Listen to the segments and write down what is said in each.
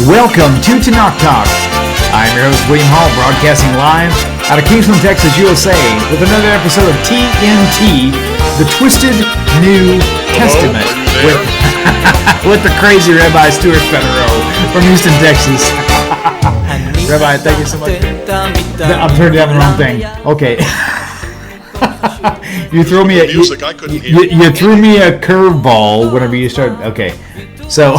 Welcome to Tanakh Talk. I'm your host, William Hall, broadcasting live out of Kingsland, Texas, USA, with another episode of TNT, the Twisted New Testament, with the crazy Rabbi Stuart Federow from Houston, Texas. Rabbi, thank you so much. I'm turning down the wrong thing. Okay. You threw me you threw me a curveball whenever you started. Okay, so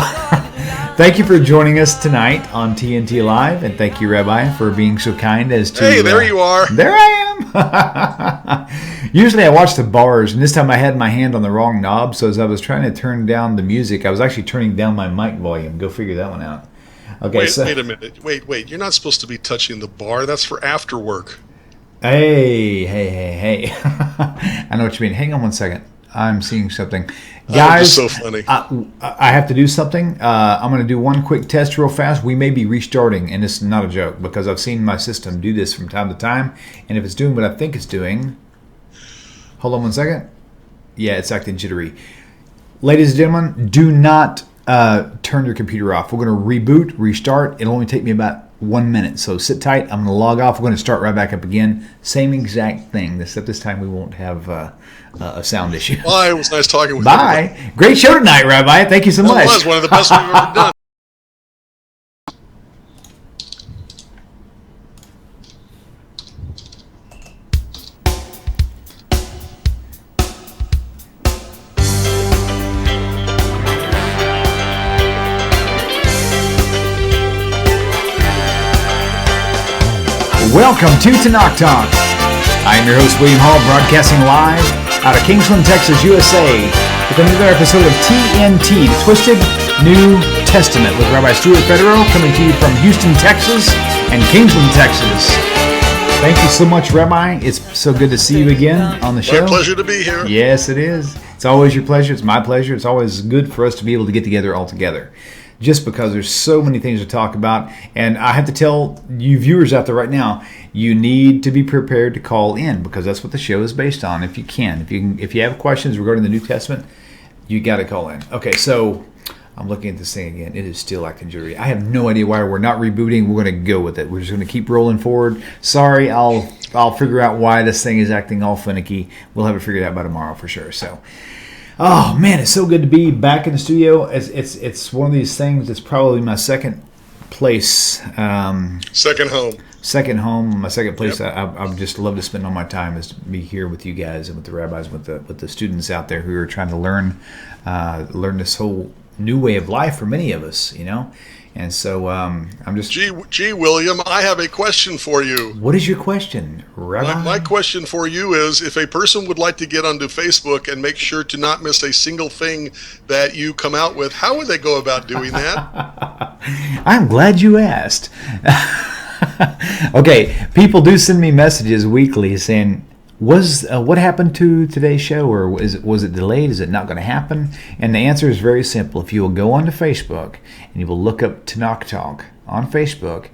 thank you for joining us tonight on TNT Live, and thank you, Rabbi, for being so kind as to. Hey, there you are. There I am. Usually, I watch the bars, and this time I had my hand on the wrong knob. So as I was trying to turn down the music, I was actually turning down my mic volume. Go figure that one out. Okay, wait a minute. Wait. You're not supposed to be touching the bar. That's for after work. Hey. I know what you mean. Hang on one second. I'm seeing something. Guys, so funny. I have to do something. I'm going to do one quick test real fast. We may be restarting, and it's not a joke, because I've seen my system do this from time to time, and if it's doing what I think it's doing... Hold on one second. Yeah, it's acting jittery. Ladies and gentlemen, do not turn your computer off. We're going to reboot, restart. It'll only take me about 1 minute, so sit tight. I'm going to log off. We're going to start right back up again. Same exact thing, except this time we won't have a sound issue. Bye. It was nice talking with you. Bye. Great show tonight, Rabbi. Thank you so much. It was one of the best we've ever done. Welcome to Tanakh Talk. I'm your host, William Hall, broadcasting live out of Kingsland, Texas, USA, with another episode of TNT, the Twisted New Testament, with Rabbi Stuart Federow, coming to you from Houston, Texas, and Kingsland, Texas. Thank you so much, Rabbi. It's so good to see you again on the show. My pleasure to be here. Yes, it is. It's always your pleasure. It's my pleasure. It's always good for us to be able to get together all together, just because there's so many things to talk about. And I have to tell you viewers out there right now, you need to be prepared to call in, because that's what the show is based on. If you have questions regarding the New Testament, you got to call in. Okay, so I'm looking at this thing again. It is still acting jittery. I have no idea why we're not rebooting. We're going to go with it. We're just going to keep rolling forward. Sorry, I'll figure out why this thing is acting all finicky. We'll have it figured out by tomorrow for sure. So, oh man, it's so good to be back in the studio. It's one of these things that's probably my second place. Second home, my second place. Yep. I just love to spend all my time is to be here with you guys and with the rabbis, with the students out there who are trying to learn this whole new way of life for many of us, you know. And so I'm just... Gee, William, I have a question for you. What is your question, Rabbi? My question for you is, if a person would like to get onto Facebook and make sure to not miss a single thing that you come out with, how would they go about doing that? I'm glad you asked. Okay, people do send me messages weekly saying, what happened to today's show, or was it delayed? Is it not going to happen? And the answer is very simple. If you will go onto Facebook and you will look up Tanakh Talk on Facebook,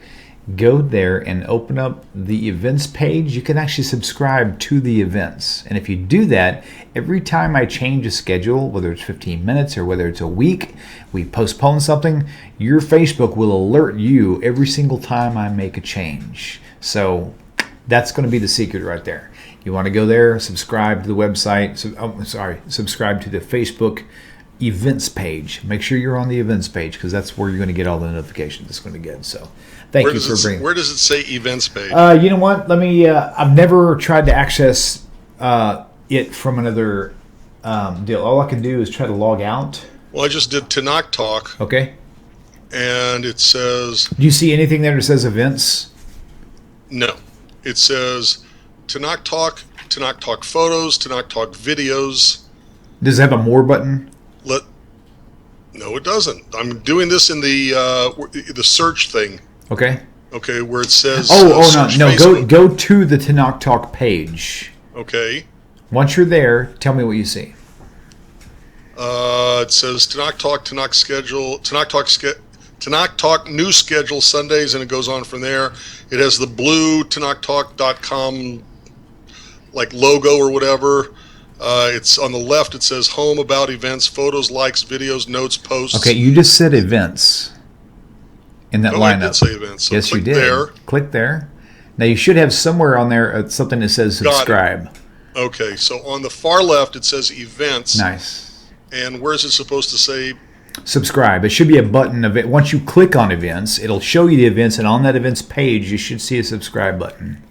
go there and open up the events page. You can actually subscribe to the events. And if you do that, every time I change a schedule, whether it's 15 minutes or whether it's a week, we postpone something, your Facebook will alert you every single time I make a change. So that's going to be the secret right there. You want to go there, subscribe to the website, subscribe to the Facebook events page. Make sure you're on the events page, because that's where you're going to get all the notifications. It's going to get. So thank you for bringing. Where does it say events page? You know what? Let me. I've never tried to access it from another deal. All I can do is try to log out. Well, I just did Tanakh Talk. Okay. And it says... Do you see anything there that says events? No. It says Tanakh Talk photos, Tanakh Talk videos. Does it have a more button? No, it doesn't. I'm doing this in the search thing. Okay. Okay, where it says... No. Go to the Tanakh Talk page. Okay. Once you're there, tell me what you see. It says Tanakh Talk, Tanakh schedule, Tanakh Talk new schedule Sundays, and it goes on from there. It has the blue TanakhTalk.com like logo or whatever. It's on the left. It says home, about, events, photos, likes, videos, notes, posts. Okay, you just said events. in that Oh, lineup. I did say events. So yes, you click did. there. Click there. Now you should have somewhere on there something that says Got it. subscribe. Okay, so on the far left it says events. Nice. And where is it supposed to say? Subscribe. It should be a button of it. Once you click on events, it'll show you the events, and on that events page, you should see a subscribe button.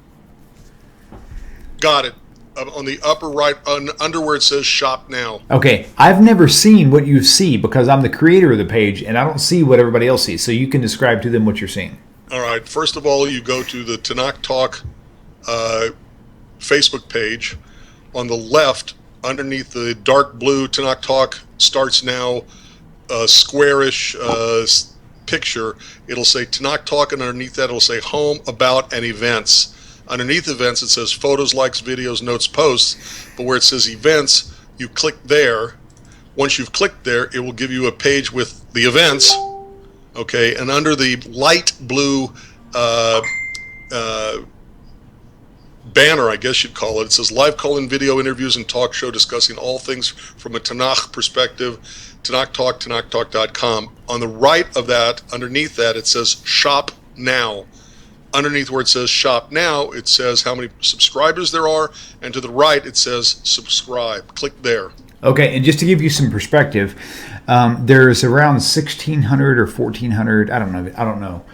Got it. On the upper right, under where it says shop now. Okay, I've never seen what you see because I'm the creator of the page, and I don't see what everybody else sees. So you can describe to them what you're seeing. All right. First of all, you go to the Tanakh Talk Facebook page. On the left, underneath the dark blue Tanakh Talk starts now squarish picture, it'll say Tanakh Talk, and underneath that it'll say Home, About, and Events. Underneath Events it says Photos, Likes, Videos, Notes, Posts, but where it says Events, you click there. Once you've clicked there, it will give you a page with the events, okay, and under the light blue banner, I guess you'd call it, it says Live Call-In Video Interviews and Talk Show discussing all things from a Tanakh perspective, Tanakh Talk, TanakhTalk.com. On the right of that, underneath that, it says Shop Now. Underneath where it says Shop Now, it says how many subscribers there are, and to the right, it says Subscribe. Click there. Okay, and just to give you some perspective, there's around 1,600 or 1,400, I don't know,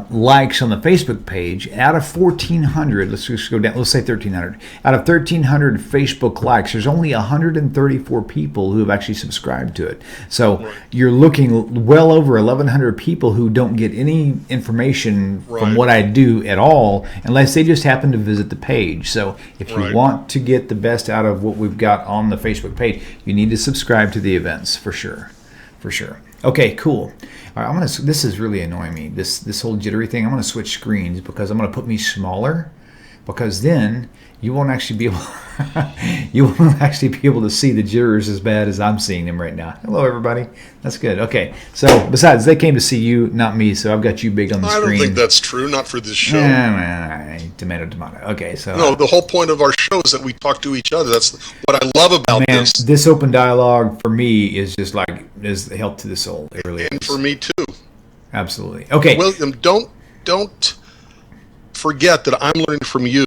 likes on the Facebook page. Out of 1,400, let's just go down, let's say 1,300. Out of 1,300 Facebook likes, there's only 134 people who have actually subscribed to it. So Right. you're looking well over 1,100 people who don't get any information from Right. what I do at all, unless they just happen to visit the page. So if you Right. want to get the best out of what we've got on the Facebook page, you need to subscribe to the events for sure. For sure. Okay, cool. All right, this is really annoying me. This whole jittery thing. I'm gonna switch screens because I'm gonna put me smaller, because then you won't actually be able to see the jitters as bad as I'm seeing them right now. Hello, everybody. That's good. Okay. So besides, they came to see you, not me. So I've got you big on the I screen. don't think that's true, not for this show. Tomato. Okay, so No, the whole point of our show is that we talk to each other. That's what I love about man, this. this open dialogue for me is just like is help to the soul. It really And is. for me too. Absolutely. Okay. William, don't forget that I'm learning from you.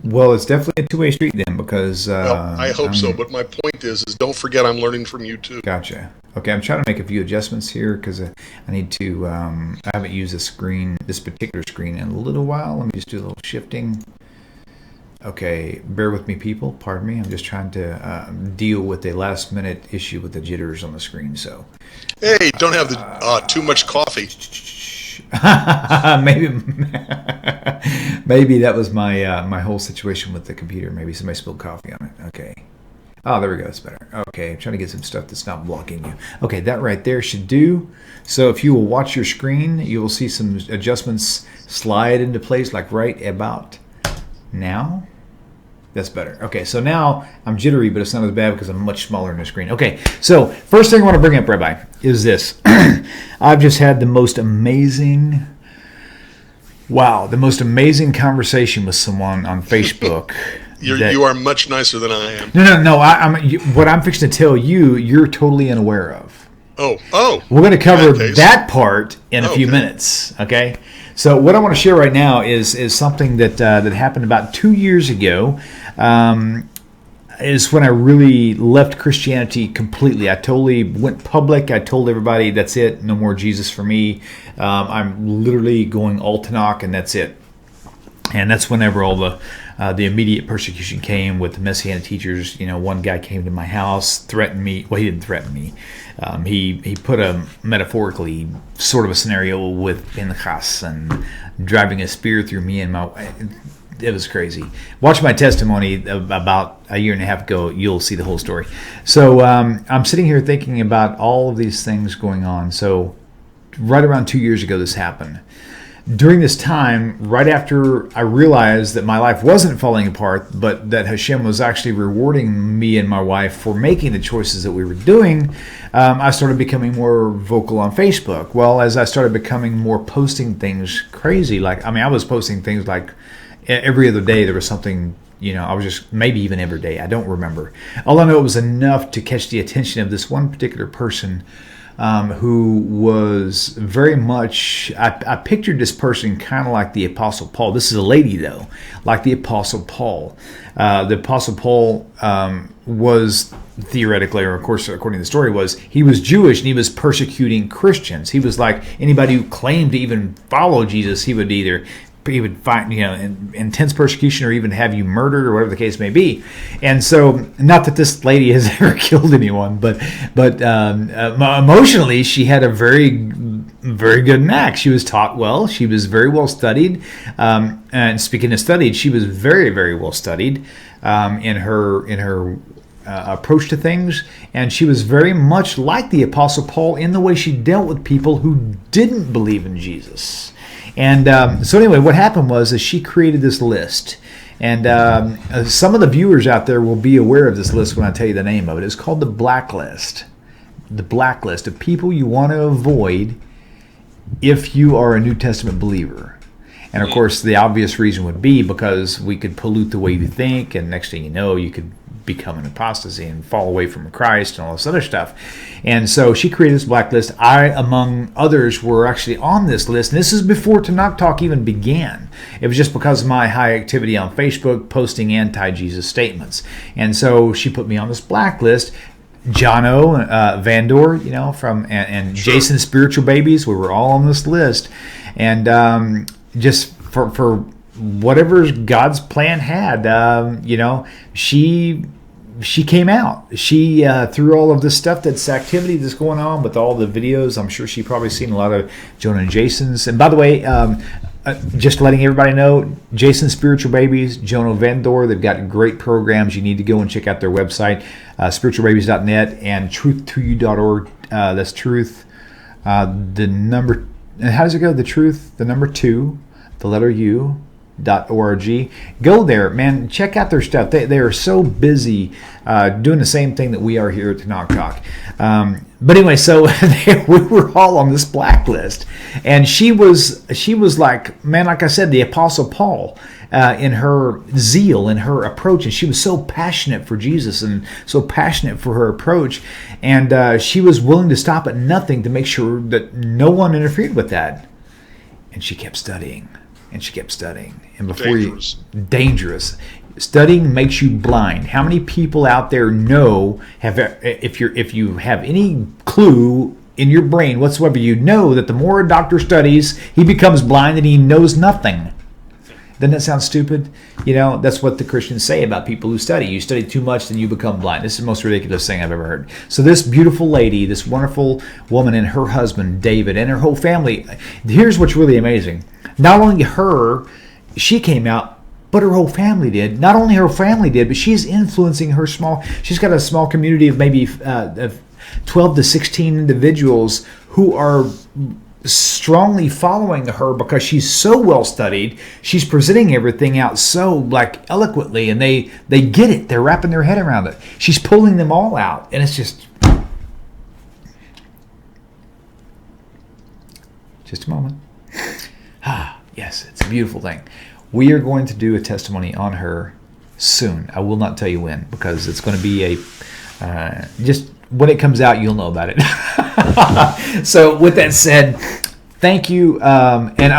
Well, it's definitely a two-way street then, because Well, I hope so, but my point is don't forget I'm learning from you too. Gotcha. Okay, I'm trying to make a few adjustments here because I need to. I haven't used this particular screen in a little while. Let me just do a little shifting. Okay, bear with me, people. Pardon me. I'm just trying to deal with a last-minute issue with the jitters on the screen. So Hey, don't have the too much coffee. maybe that was my whole situation with the computer. Maybe somebody spilled coffee on it. Okay. Oh, there we go. That's better. Okay, I'm trying to get some stuff that's not blocking you. Okay, that right there should do. So if you will watch your screen, you will see some adjustments slide into place, like right about now. That's better. Okay, so now I'm jittery, but it's not as bad because I'm much smaller in the screen. Okay, so first thing I want to bring up, Rabbi, is this. I've just had the most amazing conversation with someone on Facebook. You are much nicer than I am. No. What I'm fixing to tell you, you're totally unaware of. Oh. We're going to cover In that case. that part in a few minutes. Okay. So what I want to share right now is something that happened about 2 years ago. Is when I really left Christianity completely. I totally went public. I told everybody, that's it. No more Jesus for me. I'm literally going all Tanakh, and that's it. And that's whenever all the immediate persecution came with the Messianic teachers. You know, one guy came to my house, threatened me. Well, he didn't threaten me. He put a metaphorically sort of a scenario with Pinchas and driving a spear through me and my. It was crazy. Watch my testimony about a year and a half ago. You'll see the whole story. So I'm sitting here thinking about all of these things going on. So right around 2 years ago, this happened. During this time, right after I realized that my life wasn't falling apart, but that Hashem was actually rewarding me and my wife for making the choices that we were doing, I started becoming more vocal on Facebook. Well, as I started becoming more posting things crazy, I was posting things like every other day there was something, I was just, maybe even every day, I don't remember. All I know, it was enough to catch the attention of this one particular person who was very much, I pictured this person kind of like the Apostle Paul. This is a lady, though, like the Apostle Paul. The Apostle Paul was theoretically, or of course, according to the story, he was Jewish and he was persecuting Christians. He was like anybody who claimed to even follow Jesus, he would find, intense persecution or even have you murdered or whatever the case may be. And so, not that this lady has ever killed anyone, but emotionally, she had a very, very good knack. She was taught well. She was very well studied. And speaking of studied, she was very, very well studied in her approach to things, and she was very much like the Apostle Paul in the way she dealt with people who didn't believe in Jesus. And so anyway, what happened was she created this list. And some of the viewers out there will be aware of this list when I tell you the name of it. It's called the blacklist. The blacklist of people you want to avoid if you are a New Testament believer. And of course, the obvious reason would be because we could pollute the way you think, and next thing you know, you could become an apostasy and fall away from Christ and all this other stuff. And so she created this blacklist. I, among others, were actually on this list. And this is before Tanakh Talk even began. It was just because of my high activity on Facebook posting anti-Jesus statements. And so she put me on this blacklist. Jono Vandor, and Jason Spiritual Babies, we were all on this list. And just for whatever God's plan had, she came out. She through all of this stuff, that's activity that's going on with all the videos. I'm sure she probably seen a lot of Jonah and Jason's. And by the way, just letting everybody know, Jason Spiritual Babies, Jonah Vandor, they've got great programs. You need to go and check out their website, spiritualbabies.net and truth2u.org. That's truth. The number. And how does it go? The truth, the number 2, the letter U. .org. Go there, man. Check out their stuff. They are so busy doing the same thing that we are here at Tanakh Talk. But anyway, so we were all on this blacklist, and she was like, man, like I said, the Apostle Paul in her zeal, in her approach, and she was so passionate for Jesus and so passionate for her approach, and she was willing to stop at nothing to make sure that no one interfered with that, and she kept studying. And she kept studying. And before dangerous. Studying makes you blind. How many people out there know, if you have any clue in your brain whatsoever, you know that the more a doctor studies, he becomes blind and he knows nothing. Doesn't that sound stupid? That's what the Christians say about people who study. You study too much, then you become blind. This is the most ridiculous thing I've ever heard. So this beautiful lady, this wonderful woman, and her husband, David, and her whole family, here's what's really amazing. Not only she came out, but her whole family did. Not only her family did, but she's influencing she's got a small community of maybe 12 to 16 individuals who are strongly following her because she's so well studied. She's presenting everything out so eloquently, and they get it. They're wrapping their head around it. She's pulling them all out, and it's just a moment. Yes, it's a beautiful thing. We are going to do a testimony on her soon. I will not tell you when, because it's going to be just when it comes out, you'll know about it. So with that said, thank you. And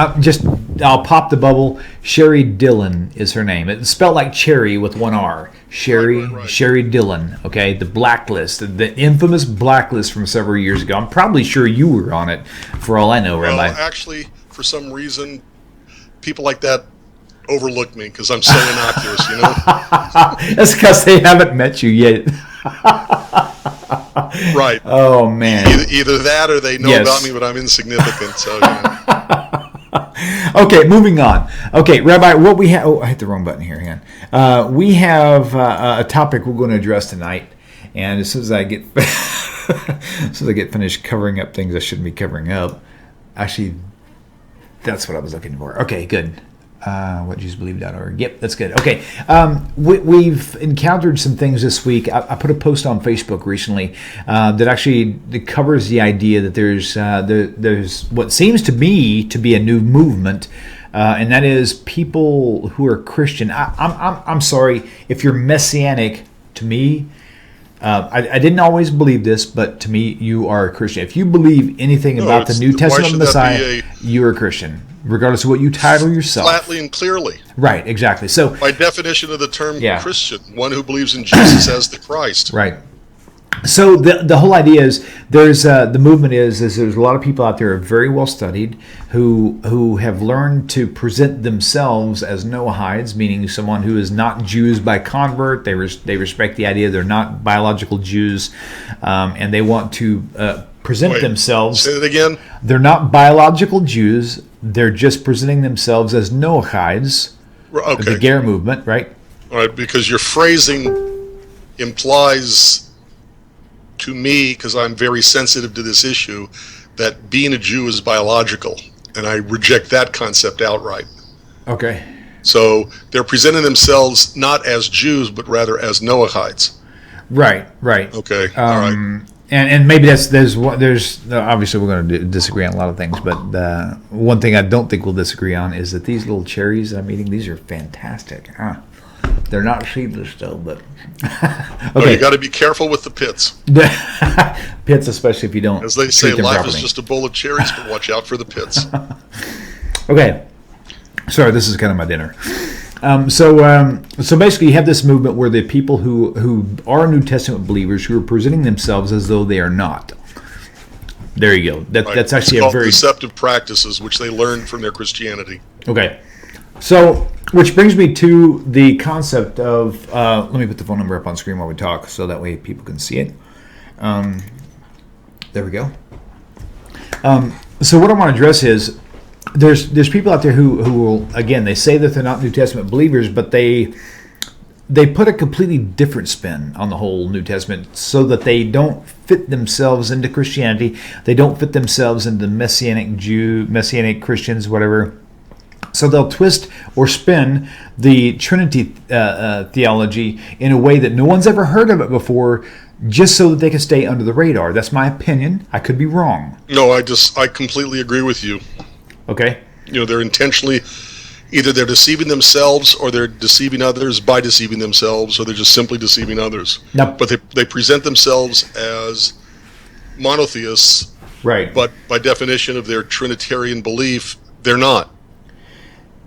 I'll pop the bubble. Sherry Dillon is her name. It's spelled like cherry with one R. Right. Sherry Dillon. Okay, the blacklist, the infamous blacklist from several years ago. I'm probably sure you were on it, for all I know, Rabbi. Well, actually, for some reason, people like that overlook me because I'm so innocuous, That's because they haven't met you yet. Right. Oh, man. Either that or they know about me, but I'm insignificant. So. Okay, moving on. Okay, Rabbi, what we have... Oh, I hit the wrong button here. Hang on. We have a topic we're going to address tonight. And as soon as I get finished covering up things I shouldn't be covering up, actually, that's what I was looking for. Okay, good. whatjesusbelieve.org. Yep, that's good. Okay, we've encountered some things this week. I put a post on Facebook recently that actually covers the idea that there's what seems to me to be a new movement, and that is people who are Christian. I'm sorry if you're Messianic. To me, I didn't always believe this, but to me, you are a Christian. If you believe anything about the New Testament Messiah, you're a Christian, regardless of what you title yourself. Flatly and clearly. Right, exactly. So, by definition of the term Christian, one who believes in Jesus as the Christ. Right. So the whole idea is there's the movement is there's a lot of people out there who are very well studied who have learned to present themselves as Noahides, meaning someone who is not Jews by convert. They respect the idea they're not biological Jews, and they want to present themselves. Say it again. They're not biological Jews. They're just presenting themselves as Noahides. Okay. The Ger movement, right? All right, because your phrasing implies to me, because I'm very sensitive to this issue, that being a Jew is biological, and I reject that concept outright. Okay. So they're presenting themselves not as Jews, but rather as Noahides. Right. Okay. All right. And maybe there's obviously we're going to disagree on a lot of things, but one thing I don't think we'll disagree on is that these little cherries that I'm eating, these are fantastic. They're not seedless though, but okay. Oh, you got to be careful with the pits. Pits, especially if you don't. As they say, life properly. is just a bowl of cherries, but watch out for the pits. Okay, sorry, this is kind of my dinner. So basically, you have this movement where the people who are New Testament believers who are presenting themselves as though they are not. There you go. That's actually it's a very deceptive practices which they learned from their Christianity. Okay, so which brings me to the concept of let me put the phone number up on screen while we talk, so that way people can see it. There we go. So what I want to address is there's people out there who will, again, they say that they're not New Testament believers, but they put a completely different spin on the whole New Testament so that they don't fit themselves into Christianity. They don't fit themselves into Messianic Christians, whatever. So they'll twist or spin the Trinity theology in a way that no one's ever heard of it before, just so that they can stay under the radar. That's my opinion. I could be wrong. No, I completely agree with you. Okay. They're intentionally, either they're deceiving themselves or they're deceiving others by deceiving themselves, or they're just simply deceiving others. Now, but they present themselves as monotheists. Right. But by definition of their Trinitarian belief, they're not.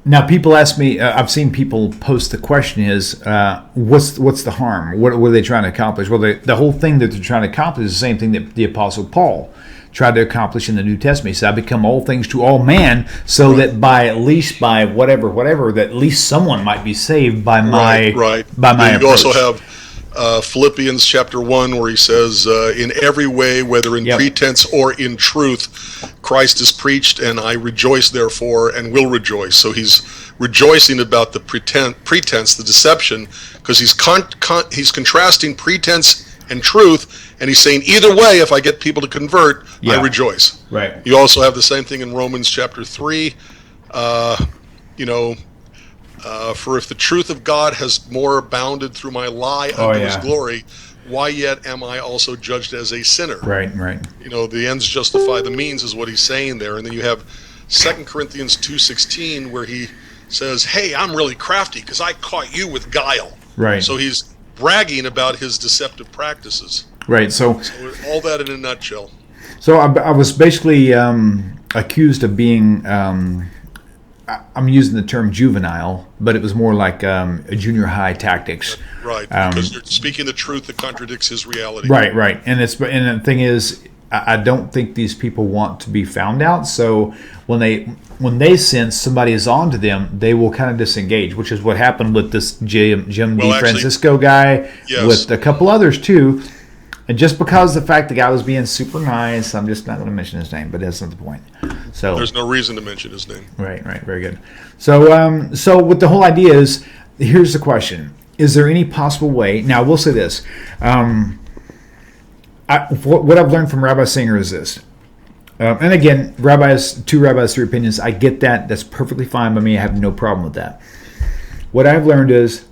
Now, people ask me, I've seen people post the question is, what's the harm? What are they trying to accomplish? Well, the whole thing that they're trying to accomplish is the same thing that the Apostle Paul tried to accomplish in the New Testament. He said, I become all things to all men, so that by whatever, that at least someone might be saved by my right. By my approach. You also have Philippians chapter 1, where he says, in every way, whether in pretense or in truth, Christ is preached, and I rejoice therefore and will rejoice. So he's rejoicing about the pretense, the deception, because he's contrasting pretense and truth, and he's saying either way, if I get people to convert, I rejoice. Right. You also have the same thing in Romans chapter 3. For if the truth of God has more abounded through my lie unto his glory, why yet am I also judged as a sinner? Right. The ends justify the means is what he's saying there. And then you have 2 Corinthians 2:16 where he says, hey, I'm really crafty because I caught you with guile. Right. So he's bragging about his deceptive practices. Right. So all that in a nutshell. So I was basically accused of being, I'm using the term juvenile, but it was more like a junior high tactics. Right, because you're speaking the truth that contradicts his reality. Right. And the thing is, I don't think these people want to be found out. So when they sense somebody is on to them, they will kind of disengage, which is what happened with this Jim D. Francisco guy, with a couple others too. And just because the fact the guy was being super nice, I'm just not going to mention his name, but that's not the point. So there's no reason to mention his name. Right, very good. So what the whole idea is, here's the question: is there any possible way? Now, I will say this. What I've learned from Rabbi Singer is this. And again, two rabbis, three opinions. I get that. That's perfectly fine by me. I have no problem with that. What I've learned is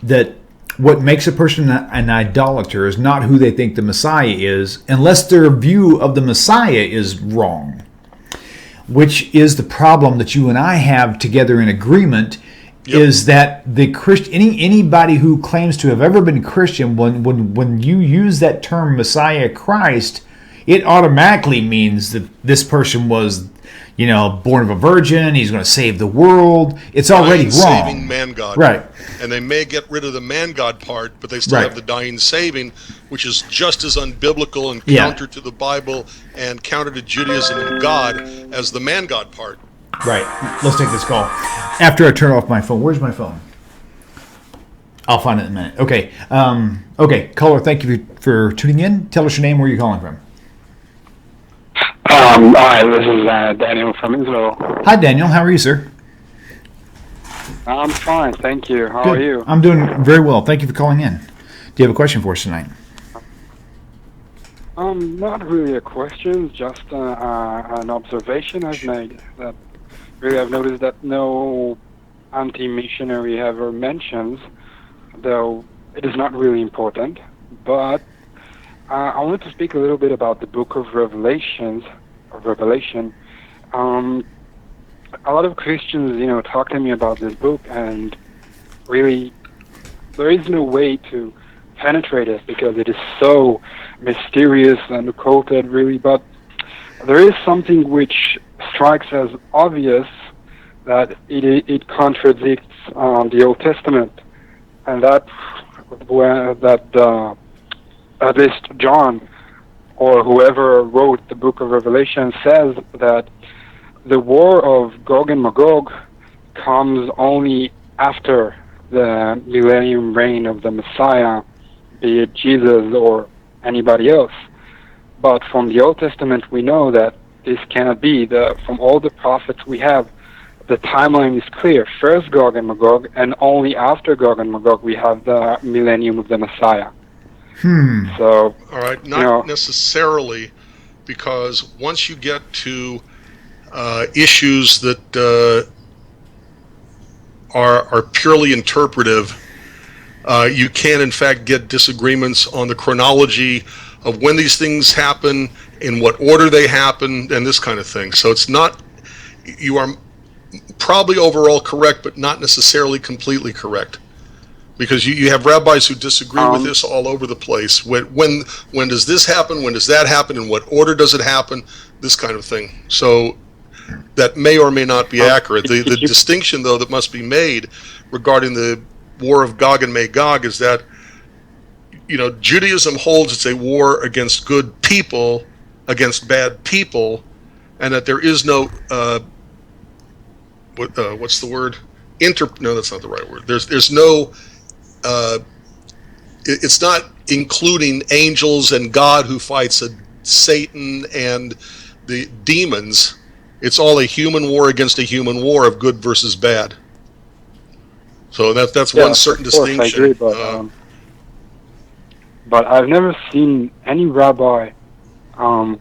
that what makes a person an idolater is not who they think the Messiah is, unless their view of the Messiah is wrong, which is the problem that you and I have together in agreement Yep. is that the anybody who claims to have ever been Christian, when you use that term Messiah Christ, it automatically means that this person was, born of a virgin. He's going to save the world. It's already wrong. Saving man God. Right. And they may get rid of the man God part, but they still have the dying saving, which is just as unbiblical and counter to the Bible and counter to Judaism and God as the man God part. Right. Let's take this call. After I turn off my phone. Where's my phone? I'll find it in a minute. Okay. Okay. Caller, thank you for tuning in. Tell us your name, where you're calling from. Hi, this is Daniel from Israel. Hi, Daniel. How are you, sir? I'm fine, thank you. How Good. are you? I'm doing very well. Thank you for calling in. Do you have a question for us tonight? Not really a question, just an observation I've made. That really I've noticed that no anti-missionary ever mentions, though it is not really important. But I wanted to speak a little bit about the book of Revelation. A lot of Christians, talk to me about this book, and really, there is no way to penetrate it because it is so mysterious and occulted, really. But there is something which strikes as obvious, that it contradicts the Old Testament, and that at least John or whoever wrote the book of Revelation says that the war of Gog and Magog comes only after the millennium reign of the Messiah, be it Jesus or anybody else. But from the Old Testament, we know that this cannot be. From all the prophets we have, the timeline is clear. First Gog and Magog, and only after Gog and Magog we have the millennium of the Messiah. So, all right, not necessarily, because once you get to issues that are purely interpretive, you can in fact get disagreements on the chronology of when these things happen, in what order they happen, and this kind of thing. So it's not, you are probably overall correct, but not necessarily completely correct. Because you have rabbis who disagree with this all over the place. When does this happen? When does that happen? In what order does it happen? This kind of thing. So that may or may not be accurate. The distinction, though, that must be made regarding the war of Gog and Magog is that, Judaism holds it's a war against good people against bad people, and that there is no what's the word? No, that's not the right word. There's no. It's not including angels and God who fights Satan and the demons. It's all a human war against a human war of good versus bad. So that's one certain distinction. I agree, but I've never seen any rabbi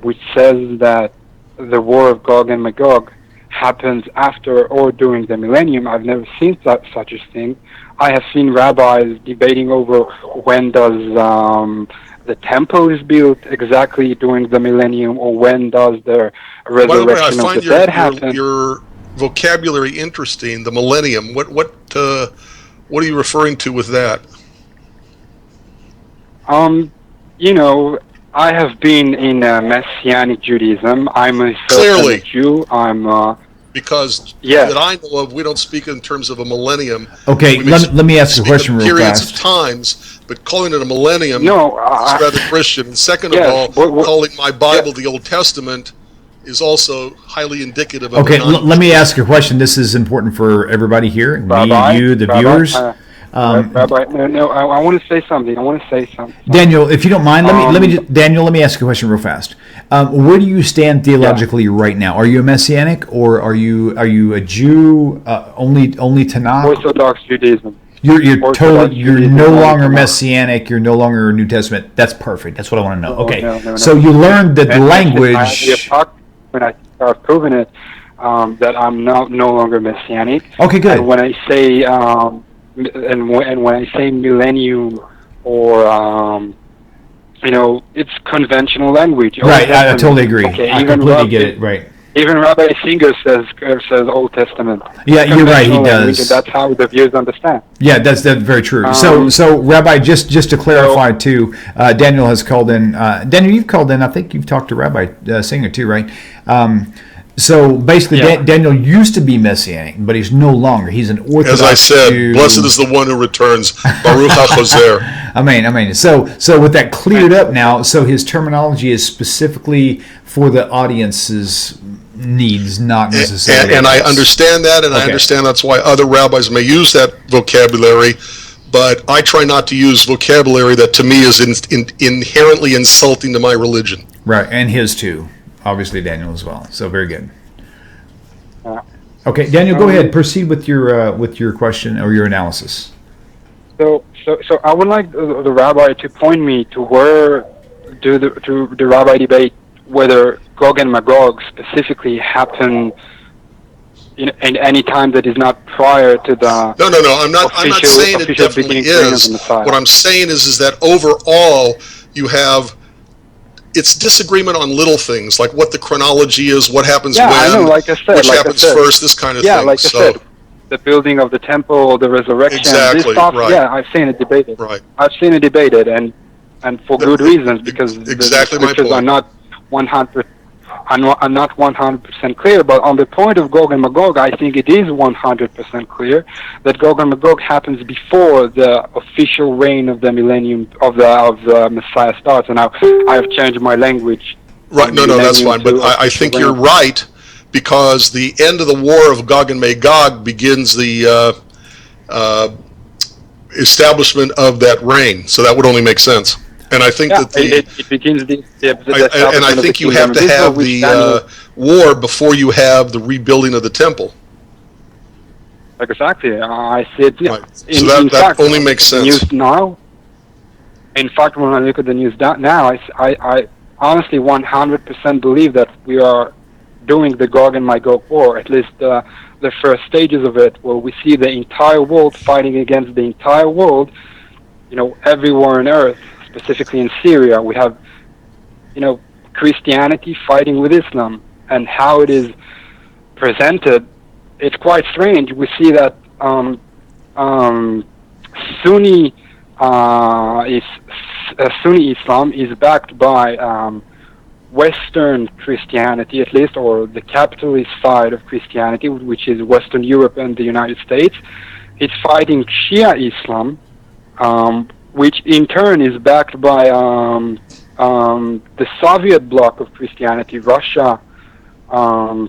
which says that the war of Gog and Magog happens after or during the millennium. I've never seen such a thing. I have seen rabbis debating over when does the temple is built exactly during the millennium, or when does the resurrection of the dead happen. Your vocabulary interesting. The millennium. What are you referring to with that? I have been in Messianic Judaism. I'm myself a Jew. Because that I know of, we don't speak in terms of a millennium. Okay, let me ask a question real fast. Periods of times, but calling it a millennium is rather Christian. And second of all, calling my Bible the Old Testament is also highly indicative of. Okay, let me ask a question. This is important for everybody here, me, you, the viewers. Rabbi, no, I want to say something. Daniel, if you don't mind, let me ask you a question real fast. Where do you stand theologically right now? Are you a Messianic, or are you a Jew? Only Tanakh? Orthodox Judaism. You're no longer Messianic. You're no longer New Testament. That's perfect. That's what I want to know. Okay, no. So you learned that the language. When I start proving it, that I'm no longer Messianic. Okay, good. And when I say and when I say millennium, or you know, it's conventional language. Right, I totally agree. Okay, I completely get it. Right. Even Rabbi Singer says Old Testament. Yeah, you're right. He Conventional language, does. and that's how the Jews understand. Yeah, that's very true. So Rabbi, just to clarify too, Daniel has called in. Daniel, you've called in. I think you've talked to Rabbi Singer too, right? So basically, Daniel used to be Messianic, but he's no longer. He's an Orthodox As I said, Jew. blessed is the one who returns. Baruch HaChozer. Amen. So with that cleared up now, so his terminology is specifically for the audience's needs, not necessarily. And I understand that, and I understand that's why other rabbis may use that vocabulary, but I try not to use vocabulary that to me is inherently insulting to my religion. Right, and his too. Obviously, Daniel as well. So very good. Okay, Daniel, go ahead. Proceed with your question or your analysis. So I would like the rabbi to point me to where to the rabbi debate whether Gog and Magog specifically happen in any time that is not prior to the No. I'm not saying it definitely is. What I'm saying is that overall you have it's disagreement on little things like what the chronology is, what happens when, I know, like I said, which happens first, this kind of thing. Yeah, like I said, the building of the temple, the resurrection, exactly, this stuff. Right. Yeah, I've seen it debated. Right. I've seen it debated, and for good reasons, because exactly the scriptures are not 100%. I'm not 100% clear, but on the point of Gog and Magog, I think it is 100% clear that Gog and Magog happens before the official reign of the millennium of the Messiah starts. And now I have changed my language. Right? No, that's fine. But I think you're right, because the end of the war of Gog and Magog begins the establishment of that reign. So that would only make sense. And I think that it begins and I think you have to have the war before you have the rebuilding of the temple. Exactly, I see it. Yeah. Right. So that only makes sense. News now. In fact, when I look at the news now, I honestly 100% believe that we are doing the Gog and Magog war. At least the first stages of it, where we see the entire world fighting against the entire world. Everywhere on earth. Specifically in Syria, we have, Christianity fighting with Islam, and how it is presented, it's quite strange. We see that Sunni Islam is backed by Western Christianity, at least, or the capitalist side of Christianity, which is Western Europe and the United States. It's fighting Shia Islam, which in turn is backed by the Soviet bloc of Christianity, Russia, and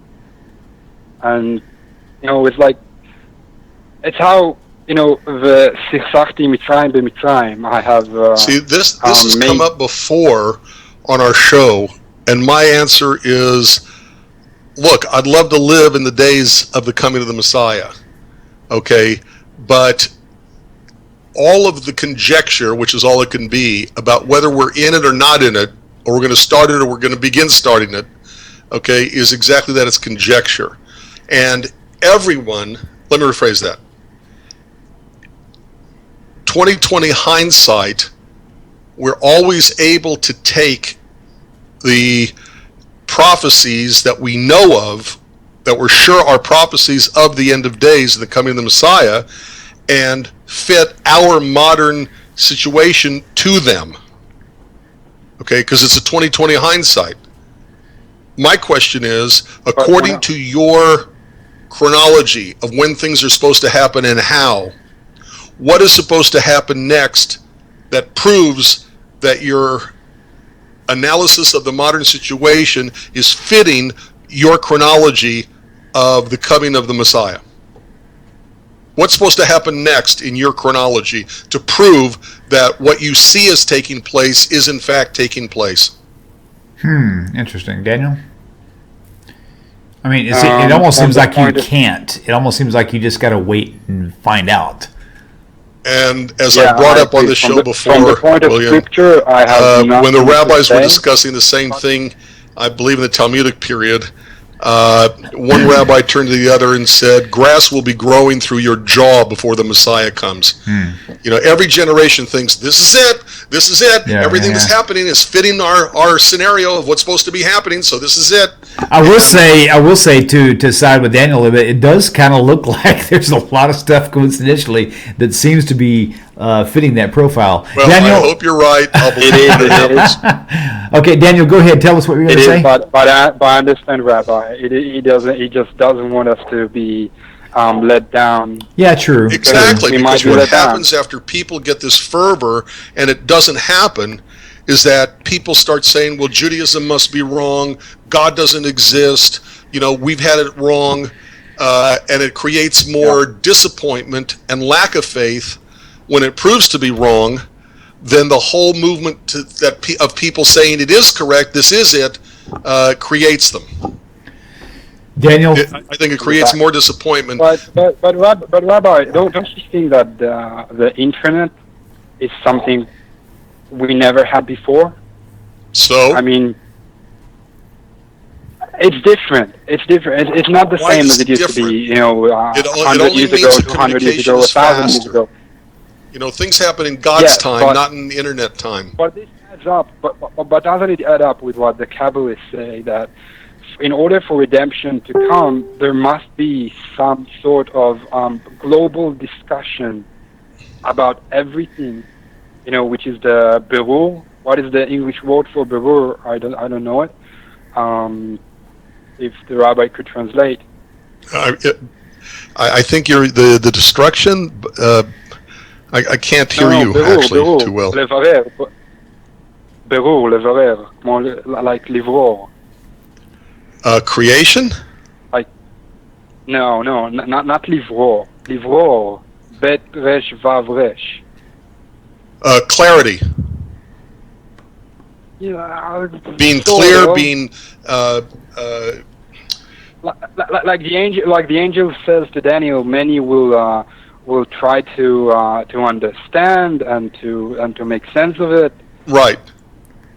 it's how the Sichsachti Mitzrayim b'Mitzrayim. I have see this has come up before on our show, and my answer is, look, I'd love to live in the days of the coming of the Messiah, okay, but all of the conjecture, which is all it can be, about whether we're in it or not in it, or we're going to start it or we're going to begin starting it, okay, is exactly that. It's conjecture. And everyone, let me rephrase that. 2020 hindsight, we're always able to take the prophecies that we know of, that we're sure are prophecies of the end of days and the coming of the Messiah, and fit our modern situation to them, okay, because it's a 2020 hindsight. My question is, according to your chronology of when things are supposed to happen and how, what is supposed to happen next that proves that your analysis of the modern situation is fitting your chronology of the coming of the Messiah? What's supposed to happen next in your chronology to prove that what you see as taking place is in fact taking place? Interesting. Daniel? I mean, it almost seems like you can't. It almost seems like you just got to wait and find out. And as I brought up on the show before, from the point of William, scripture, when the rabbis were discussing the same thing, I believe in the Talmudic period, One rabbi turned to the other and said, grass will be growing through your jaw before the Messiah comes. Every generation thinks, this is it. Yeah, everything yeah. that's happening is fitting our scenario of what's supposed to be happening, so this is it. I will say to side with Daniel a little bit, it does kind of look like there's a lot of stuff coincidentally that seems to be fitting that profile. Well, Daniel, I hope you're right. I'll believe it is. Okay, Daniel, go ahead. Tell us what you're going to say. But I understand, Rabbi. He just doesn't want us to be let down. Yeah, true. Exactly, We because might be what let down. happens after people get this fervor and it doesn't happen is that people start saying, well, Judaism must be wrong, God doesn't exist, we've had it wrong, and it creates more disappointment and lack of faith when it proves to be wrong. Then the whole movement of people saying it is correct, this is it, creates them. Daniel, I think it creates more disappointment. But Rabbi, don't you think that the internet is something we never had before? So I mean, it's different. It's not the Why same is as it it used to be. different? 100 only years means ago, that 200 years communication ago, is 1,000 years faster. ago. Things happen in God's Yes, time, but- not in internet time. But this adds up. But doesn't it add up with what the Kabbalists say, that in order for redemption to come, there must be some sort of global discussion about everything, which is the berur. What is the English word for berur? I don't know it. If the rabbi could translate. I think you're the destruction. I can't hear you berur, actually berur, too well. Levarer. Berur, levarer, like livror. Creation? No, not livror. Livror, bet resh vav resh. Clarity. Yeah, Being sort clear, of. being like the angel says to Daniel, many will try to understand and to make sense of it. right.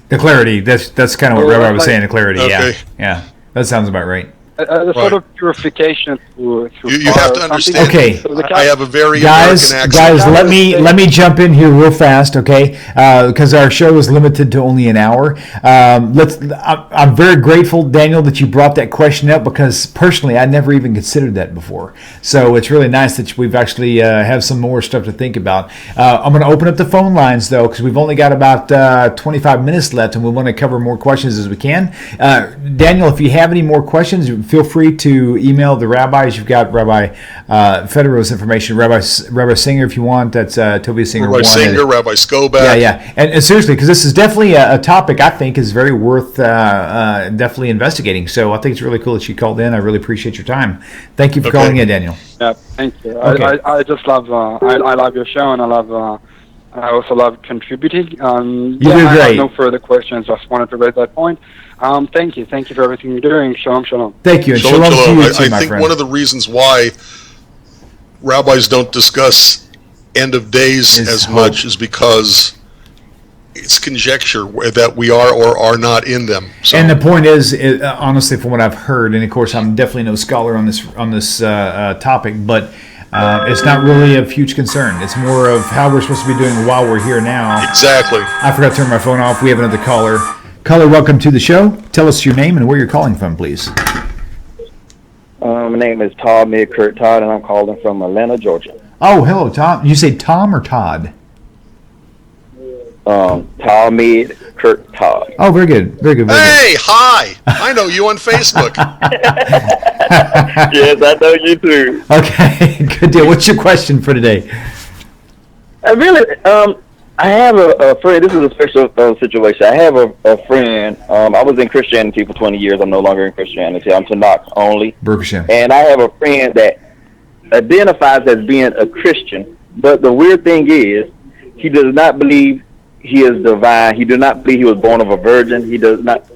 the clarity. That's kind of what Well, Rabbi was like- saying. The clarity. Okay. Yeah. That sounds about right. A sort of purification through You fire have or to something. understand. Okay. So the I have a very Guys, American accent. let me jump in here real fast, okay? Because our show is limited to only an hour. I'm very grateful, Daniel, that you brought that question up, because personally, I never even considered that before. So it's really nice that we've actually have some more stuff to think about. I'm going to open up the phone lines though, because we've only got about 25 minutes left, and we want to cover more questions as we can. Daniel, if you have any more questions, feel free to email the rabbis. You've got Rabbi Federow's information, Rabbi Singer, if you want. That's Toby Singer. Rabbi Singer, Rabbi Skoback. Yeah. And seriously, because this is definitely a topic I think is very worth definitely investigating. So I think it's really cool that you called in. I really appreciate your time. Thank you for calling in, Daniel. Yeah, thank you. Okay. I just love I love your show, and I also love contributing. You do I have great. no further questions. Just wanted to raise that point. Thank you for everything you're doing. Shalom, shalom. Thank you, and Shalom, shalom to shalom. you too, I my think friend. one of the reasons why rabbis don't discuss end of days Is as hope. much is because it's conjecture that we are or are not in them. So, And the point is, honestly, from what I've heard, and of course, I'm definitely no scholar on this topic, but it's not really of huge concern. It's more of how we're supposed to be doing while we're here now. exactly. I forgot to turn my phone off. We have another caller. Caller, welcome to the show. Tell us your name and where you're calling from, please. My name is Todd Kurt Todd, and I'm calling from Atlanta, Georgia. Oh, hello, Tom. You say Tom or Todd? Todd Kurt Todd. Oh, very good. Very good. Very Hey, hi! I know you on Facebook. Yes, I know you too. good. Okay, good deal. What's your question for today? I have a friend. This is a special situation. I have a friend. I was in Christianity for 20 years. I'm no longer in Christianity. I'm Tanakh only. Baruch Hashem. And I have a friend that identifies as being a Christian, but the weird thing is, he does not believe he is divine. He does not believe he was born of a virgin. He does not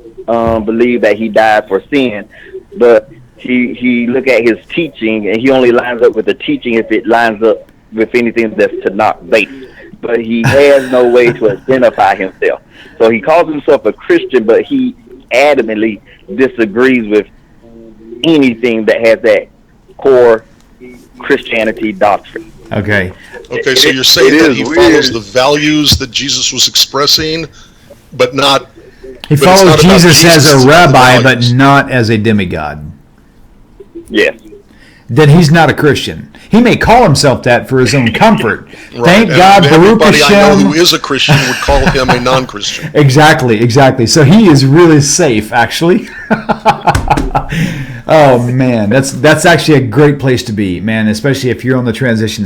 believe that he died for sin. But he look at his teaching, and he only lines up with the teaching if it lines up with anything that's Tanakh based. But he has no way to identify himself. So he calls himself a Christian, but he adamantly disagrees with anything that has that core Christianity doctrine. Okay. Okay, so you're saying that he follows the values that Jesus was expressing, but not. He but it's follows not about Jesus as it's a about the rabbi, but values. not as a demigod. Yes. Then he's not a Christian. He may call himself that for his own comfort. Right. Thank And God, Baruch everybody I know who Hashem. is a Christian would call him a non-Christian. Exactly. So he is really safe, actually. Oh man, that's actually a great place to be, man. Especially if you're on the transition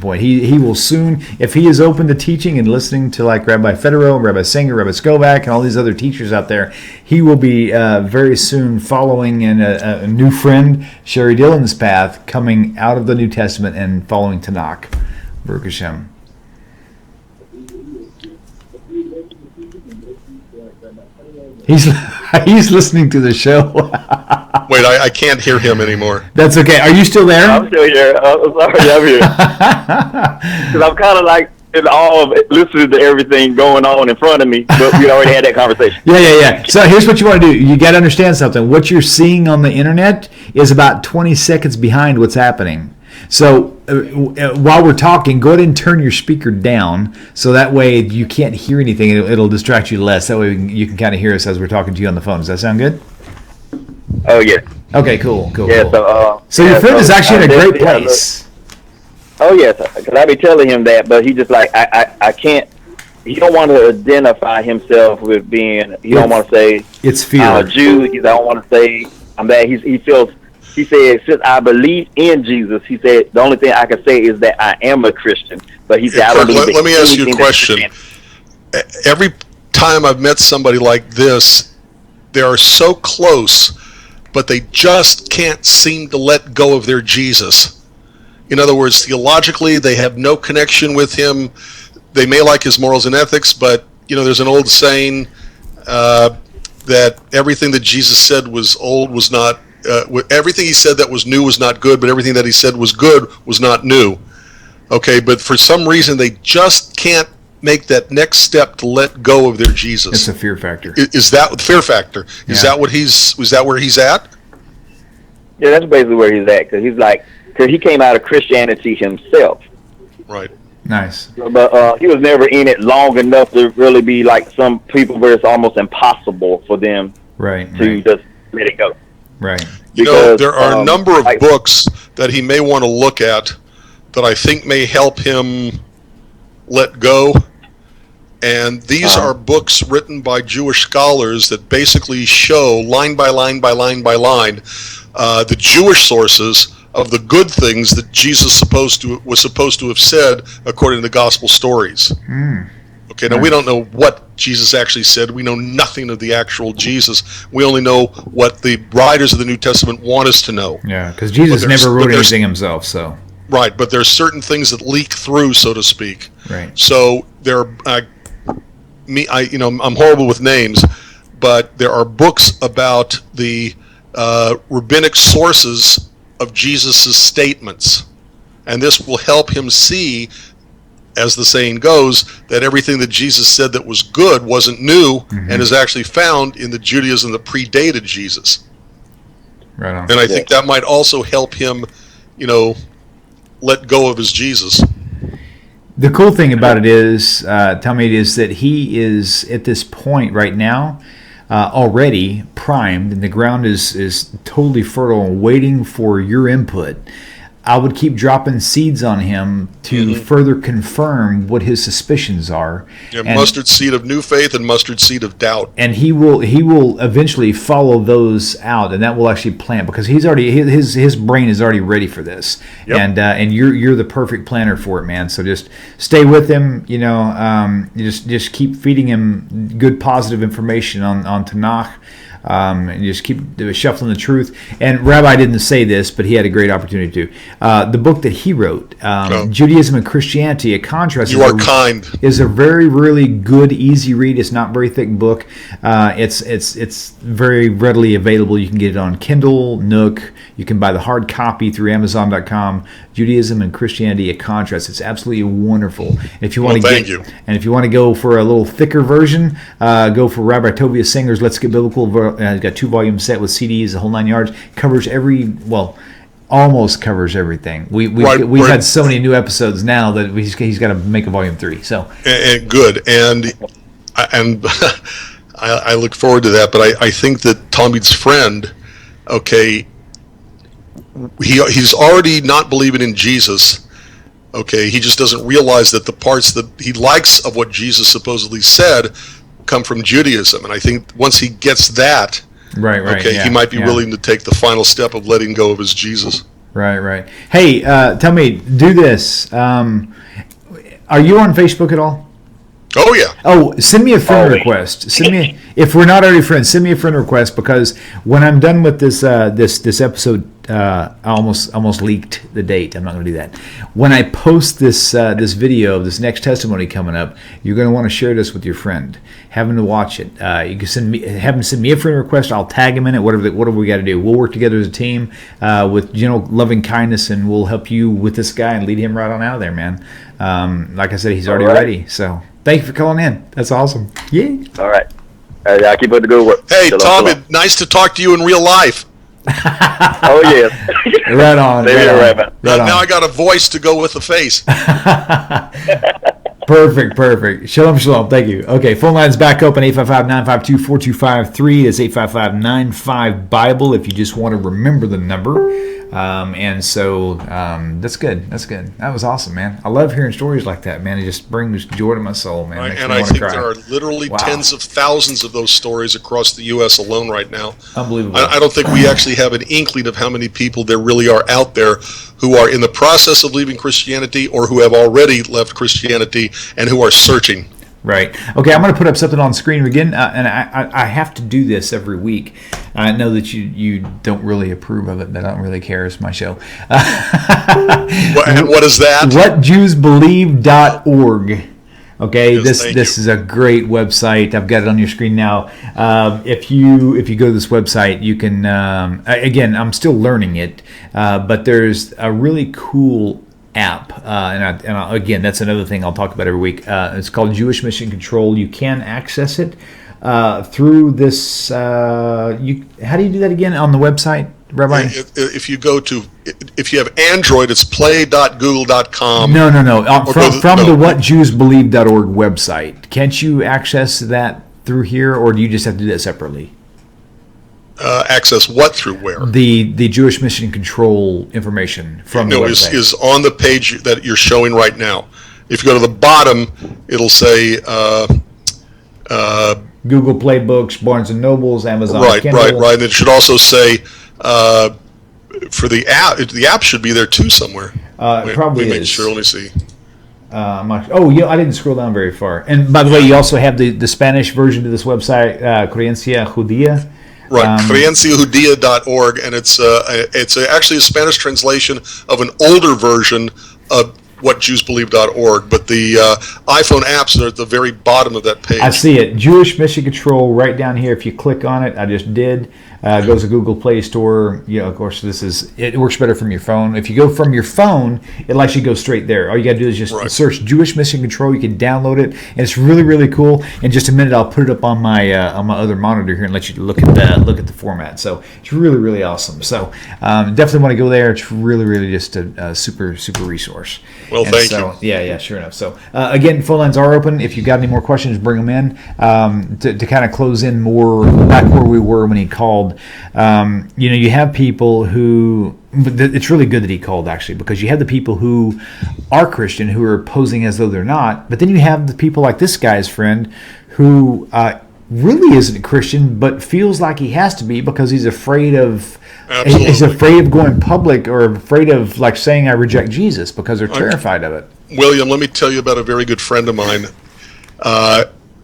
point. He will soon, if he is open to teaching and listening to like Rabbi Federow, Rabbi Singer, Rabbi Skovak, and all these other teachers out there, he will be very soon following in a new friend, Sherry Dillon's path, coming out of the New Testament and following Tanakh. Baruch Hashem. He's listening to the show. Wait, I can't hear him anymore. That's okay. Are you still there? I'm still here. I'm sorry, I'm here. Because I'm kind of like in awe of listening to everything going on in front of me, but we already had that conversation. Yeah. So here's what you want to do. You got to understand something. What you're seeing on the internet is about 20 seconds behind what's happening. So while we're talking, go ahead and turn your speaker down so that way you can't hear anything. It'll distract you less. That way you can kind of hear us as we're talking to you on the phone. Does that sound good? Oh, yeah. Okay, cool. Yeah, Cool. So your friend is actually in a great place. Oh, yes, because I be telling him that, but he just like, I can't, he don't want to identify himself with being, he don't want to say, it's fear. I'm a Jew. He don't want to say, I'm that. He feels, he said, since I believe in Jesus, he said, the only thing I can say is that I am a Christian. But he said, I don't believe Let me ask you a anything that's question. Christian. Every time I've met somebody like this, they are so close, but they just can't seem to let go of their Jesus. In other words, theologically, they have no connection with him. They may like his morals and ethics, but there's an old saying that everything that Jesus said was old was not. Everything he said that was new was not good, but everything that he said was good was not new. Okay, but for some reason they just can't make that next step to let go of their Jesus. It's a fear factor. Is that the fear factor? Is that what is that where he's at? Yeah, that's basically where he's at, because he's like, because he came out of Christianity himself. Right. Nice. But he was never in it long enough to really be like some people where it's almost impossible for them to just let it go. Right. Because, there are a number of books that he may want to look at that I think may help him let go. And these are books written by Jewish scholars that basically show line by line by line by line the Jewish sources of the good things that Jesus was supposed to have said according to the gospel stories. Okay, now we don't know what Jesus actually said. We know nothing of the actual Jesus. We only know what the writers of the New Testament want us to know. Yeah, because Jesus never wrote anything himself, so. Right, but there's certain things that leak through, so to speak. Right. So there, I'm horrible with names, but there are books about the rabbinic sources of Jesus' statements, and this will help him see, as the saying goes, that everything that Jesus said that was good wasn't new and is actually found in the Judaism that predated Jesus. Right on. And I think that might also help him, let go of his Jesus. The cool thing about it is, Tommy, is that he is at this point right now already primed, and the ground is totally fertile and waiting for your input. I would keep dropping seeds on him to further confirm what his suspicions are. Yeah, mustard seed of new faith and mustard seed of doubt. And he will eventually follow those out, and that will actually plant, because he's already his brain is already ready for this. Yep. And you're the perfect planner for it, man. So just stay with him. Just keep feeding him good positive information on Tanakh. And just keep shuffling the truth. And Rabbi didn't say this, but he had a great opportunity to. The book that he wrote, Judaism and Christianity, a contrast. You are kind. Is a very, really good, easy read. It's not a very thick book. It's very readily available. You can get it on Kindle, Nook. You can buy the hard copy through Amazon.com. Judaism and Christianity, a contrast. It's absolutely wonderful. And if you want to and if you want to go for a little thicker version, go for Rabbi Tovia Singer's Let's Get Biblical He's got 2 volume set with CDs, the whole 9 yards. Covers almost covers everything. We've had so many new episodes now that he's got to make a volume 3. So and good, and I look forward to that. But I think that Tommy's friend, okay, he's already not believing in Jesus. Okay, he just doesn't realize that the parts that he likes of what Jesus supposedly said come from Judaism, and I think once he gets that, he might be willing to take the final step of letting go of his Jesus. Right. Hey, tell me, do this. Are you on Facebook at all? Oh yeah. Oh, send me a friend request. If we're not already friends, send me a friend request, because when I'm done with this this episode, I almost leaked the date. I'm not going to do that. When I post this this video of this next testimony coming up, you're going to want to share this with your friend. Have him to watch it. You can have him send me a friend request. I'll tag him in it. Whatever we got to do. We'll work together as a team with loving kindness, and we'll help you with this guy and lead him right on out of there, man. Like I said, he's already ready. So thank you for calling in. That's awesome. Yeah. All right. I'll keep up the good work. Hey, Tommy, nice to talk to you in real life. Oh, yeah. Right on. Now I got a voice to go with the face. Perfect. Shalom. Thank you. Okay, phone line's back open, 855-952-4253. That's 855-95-BIBLE if you just want to remember the number. And so that's good. That was awesome, man. I love hearing stories like that, man. It just brings joy to my soul, man. Right, and I think there are literally tens of thousands of those stories across the U.S. alone right now. Unbelievable. I don't think we actually have an inkling of how many people there really are out there who are in the process of leaving Christianity or who have already left Christianity and who are searching. Right. Okay, I'm going to put up something on screen again, and I have to do this every week. I know that you don't really approve of it, but I don't really care. It's my show. What is that? WhatJewsBelieve.org. Okay, yes, this is a great website. I've got it on your screen now. If you go to this website, you can. Again, I'm still learning it, but there's a really cool app, again, that's another thing I'll talk about every week. It's called Jewish Mission Control. You can access it through this. How do you do that again on the website, Rabbi? If you have Android, it's play.google.com. No. From the whatjewsbelieve.org website. Can't you access that through here, or do you just have to do that separately? Access what through where? The Jewish Mission Control information from the website. Is on the page that you're showing right now. If you go to the bottom, it'll say Google Play Books, Barnes & Nobles, Amazon Kindle. Right. And it should also say for the app should be there too somewhere. Probably is. Make sure. Let me see. I didn't scroll down very far. And by the way, you also have the Spanish version of this website, Creencia Judía. Right, creenciajudía.org, and it's actually a Spanish translation of an older version of whatjewsbelieve.org, but the iPhone apps are at the very bottom of that page. I see it. Jewish Mission Control right down here. If you click on it, I just did. It goes to Google Play Store. Of course, it works better from your phone. If you go from your phone, it'll actually go straight there. All you got to do is just search Jewish Mission Control. You can download it, and it's really, really cool. In just a minute, I'll put it up on my other monitor here and let you look at the format. So it's really, really awesome. So definitely want to go there. It's really, really just a super, super resource. Well, thank you. Yeah, sure enough. So again, phone lines are open. If you've got any more questions, bring them in. To kind of close in more back where we were when he called. You have people who. It's really good that he called, actually, because you have the people who are Christian who are posing as though they're not, but then you have the people like this guy's friend who really isn't a Christian but feels like he has to be because he's afraid of. Absolutely. He's afraid of going public or afraid of saying I reject Jesus because they're terrified of it. William, let me tell you about a very good friend of mine.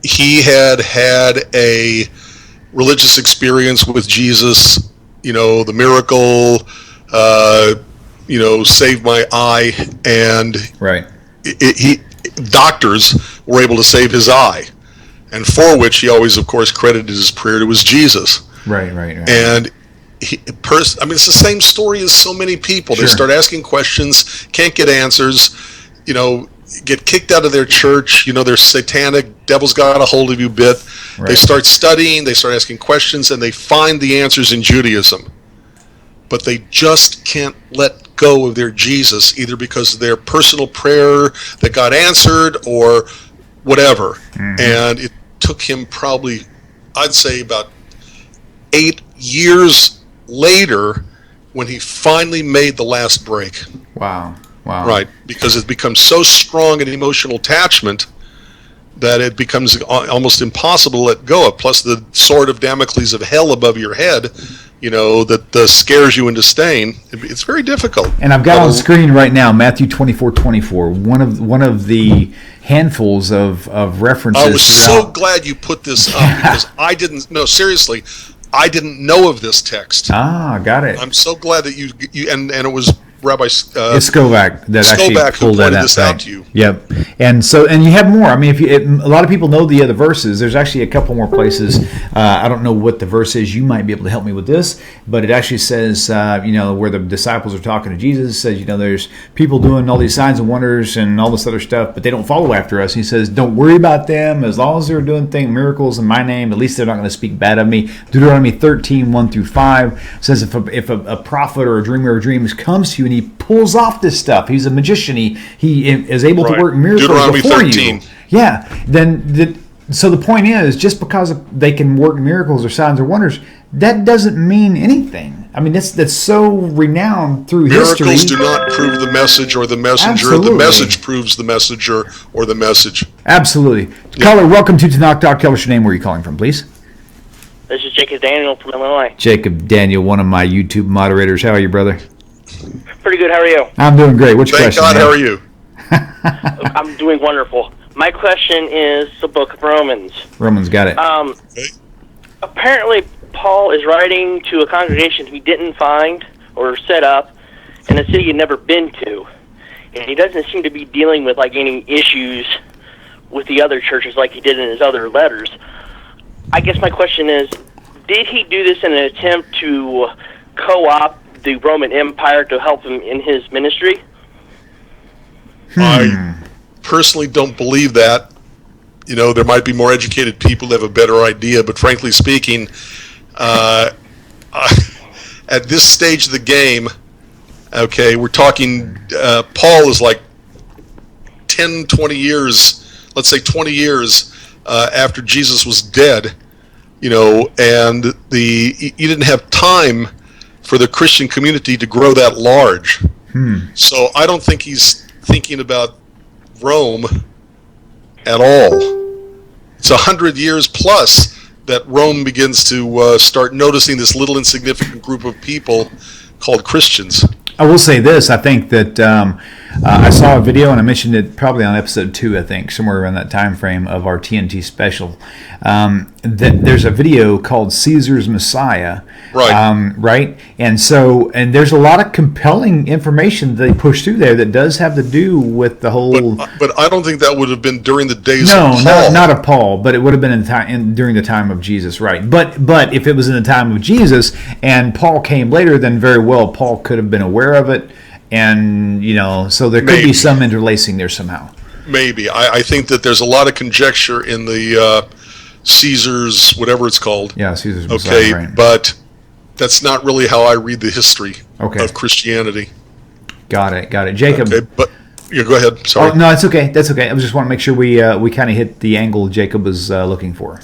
He had a religious experience with Jesus, the miracle, saved my eye, and doctors were able to save his eye, and for which he always, of course, credited his prayer to his Jesus. Right. And it's the same story as so many people. Sure. They start asking questions, can't get answers. get kicked out of their church. They're satanic, devil's got a hold of you bit. Right. They start studying, they start asking questions, and they find the answers in Judaism. But they just can't let go of their Jesus, either because of their personal prayer that got answered or whatever. Mm-hmm. And it took him probably, I'd say, about 8 years later when he finally made the last break. Wow. Right, because it becomes so strong an emotional attachment that it becomes almost impossible to let go of. Plus the sword of Damocles of hell above your head, that scares you into staying. It's very difficult. And I've got on screen right now Matthew 24:24, one of the handfuls of references. I was so glad you put this up because I didn't. No, seriously, I didn't know of this text. Got it. I'm so glad that you and it was Rabbi it's Skovac that actually pulled that out to you. Yep, and you have more. I mean, a lot of people know the other verses. There's actually a couple more places. I don't know what the verse is. You might be able to help me with this, but it actually says, where the disciples are talking to Jesus. It says, there's people doing all these signs and wonders and all this other stuff, but they don't follow after us. He says, don't worry about them. As long as they're doing miracles in my name, at least they're not going to speak bad of me. Deuteronomy 13:1-5 says, if a prophet or a dreamer of dreams comes to you and he pulls off this stuff, he's a magician, he is able to work miracles Deuteronomy before 13. you. So the point is, just because they can work miracles or signs or wonders, that doesn't mean anything. I mean, that's so renowned through history. Miracles do not prove the message or the messenger. Absolutely. The message proves the messenger or the message. Absolutely. Yeah. Caller, welcome to Knock Talk. Tell us your name. Where are you calling from, please? This is Jacob Daniel from Illinois. Jacob Daniel, one of my YouTube moderators. How are you, brother? Pretty good. How are you? I'm doing great. What's your question? Thank God. How are you? I'm doing wonderful. My question is the book of Romans. Romans, got it. Okay. Apparently, Paul is writing to a congregation he didn't find or set up in a city he'd never been to. And he doesn't seem to be dealing with any issues with the other churches like he did in his other letters. I guess my question is, did he do this in an attempt to co-opt the Roman Empire to help him in his ministry? I personally don't believe that. There might be more educated people that have a better idea, but frankly speaking, at this stage of the game, okay, we're talking, Paul is like 10, 20 years, let's say 20 years after Jesus was dead, and you didn't have time for the Christian community to grow that large. So I don't think he's thinking about Rome at all. It's 100 years plus that Rome begins to start noticing this little insignificant group of people called Christians. I will say this. I think that I saw a video, and I mentioned it probably on episode 2, I think, somewhere around that time frame of our TNT special. That there's a video called Caesar's Messiah. Right. Right? And there's a lot of compelling information that they push through there that does have to do with the whole... But I don't think that would have been during the days of Paul. No, not of Paul, but it would have been during the time of Jesus, right? But if it was in the time of Jesus and Paul came later, then very well Paul could have been aware of it, and so there could be some interlacing there somehow. Maybe. I think that there's a lot of conjecture in the Caesar's, whatever it's called. Yeah, Caesar's Messiah. Okay, right. But that's not really how I read the history of Christianity. Got it. Jacob. Okay, but go ahead. Sorry. Oh, no, it's okay. That's okay. I just want to make sure we kind of hit the angle Jacob was looking for.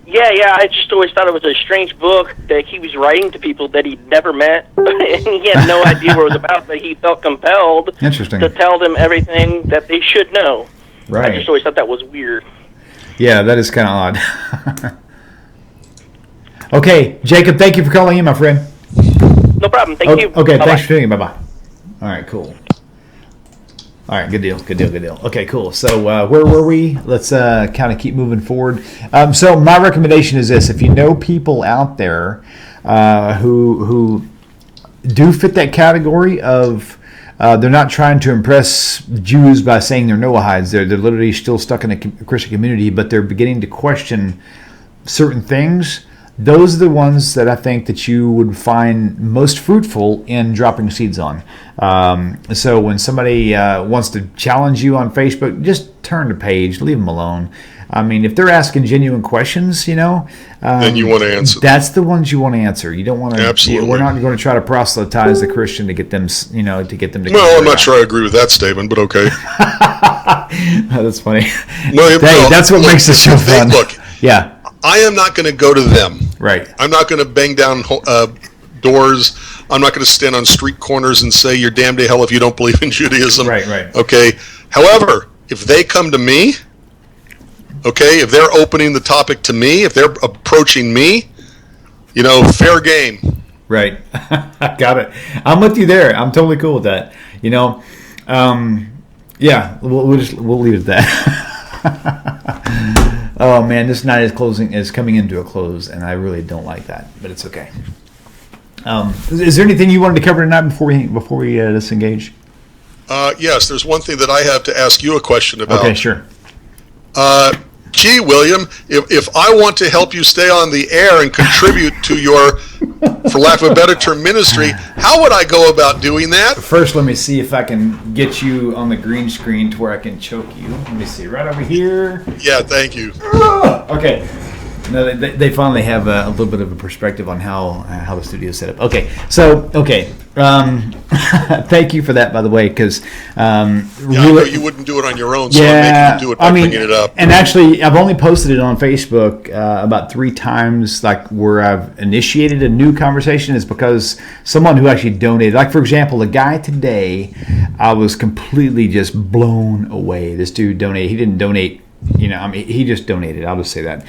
Yeah. I just always thought it was a strange book that he was writing to people that he'd never met, and he had no idea what it was about, but he felt compelled to tell them everything that they should know. Right. I just always thought that was weird. Yeah, that is kind of odd. Okay, Jacob, thank you for calling in, my friend. No problem. Thank you. Okay, thanks for tuning in. Bye-bye. All right, cool. All right, good deal. Okay, cool. So where were we? Let's kind of keep moving forward. So my recommendation is this. If you know people out there who do fit that category of they're not trying to impress Jews by saying they're Noahides. They're literally still stuck in a Christian community, but they're beginning to question certain things. those are the ones that I think that you would find most fruitful in dropping seeds on. So when somebody wants to challenge you on Facebook, just turn the page, leave them alone. I mean, if they're asking genuine questions, then you want to answer. That's the ones you want to answer. You don't want to. Absolutely. We're not going to try to proselytize the Christian to get them, to get them to. Well, I'm not sure I agree with that statement, but okay. That's funny. No, that's what makes the show fun. Look, yeah. I am not going to go to them. Right. I'm not going to bang down doors. I'm not going to stand on street corners and say you're damned to hell if you don't believe in Judaism. Right. Okay. However, if they come to me, okay, if they're opening the topic to me, if they're approaching me, fair game. Right. I got it. I'm with you there. I'm totally cool with that. Yeah, we'll leave it at that. Oh man, this night is coming into a close, and I really don't like that, but it's okay. Is there anything you wanted to cover tonight before we disengage? Yes, there's one thing that I have to ask you a question about. Okay, sure. Gee, William, if I want to help you stay on the air and contribute to your, for lack of a better term, ministry, how would I go about doing that? First, let me see if I can get you on the green screen to where I can choke you. Let me see, right over here. Yeah, thank you. Okay. No, they finally have a little bit of a perspective on how the studio is set up. Okay, so thank you for that, by the way, because I know you wouldn't do it on your own, so I'm making you do it by bringing it up. And actually, I've only posted it on Facebook about 3 times, like where I've initiated a new conversation is because someone who actually donated, like for example, the guy today, I was completely just blown away. This dude donated. He didn't donate. He just donated. I'll just say that.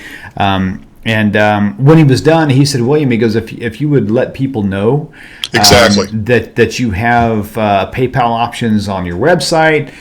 When he was done, he said, William, he goes, if you would let people know exactly that you have PayPal options on your website,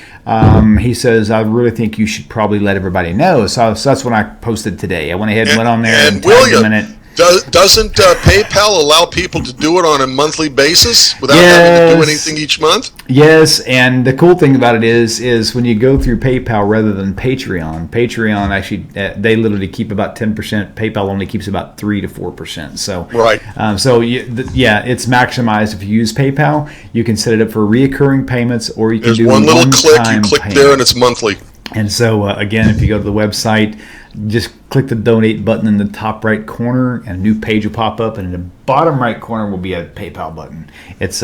he says, I really think you should probably let everybody know. So that's when I posted today. I went ahead and went on there and tagged him in it. Doesn't PayPal allow people to do it on a monthly basis without having to do anything each month? Yes, and the cool thing about it is when you go through PayPal rather than Patreon actually they literally keep about 10%. PayPal only keeps about 3 to 4%. So right. It's maximized if you use PayPal. You can set it up for reoccurring payments, or you can There's do one little click. You click payment. there, and it's monthly. And so, again, if you go to the website, just click the donate button in the top right corner, and a new page will pop up, and in the bottom right corner will be a PayPal button. It's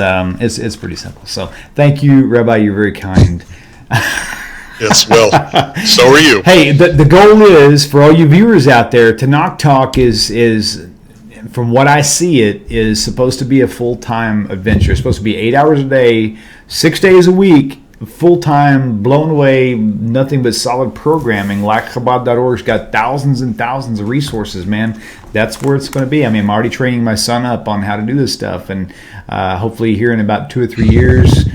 pretty simple. So thank you, Rabbi. You're very kind. Yes, well, so are you. Hey, the goal is, for all you viewers out there, Tanakh Talk is from what I see, it is supposed to be a full-time adventure. It's supposed to be 8 hours a day, 6 days a week, full-time, blown away, nothing but solid programming. LikeChabad.org's got thousands and thousands of resources, man. That's where it's going to be. I mean, I'm already training my son up on how to do this stuff, and hopefully here in about 2 or 3 years,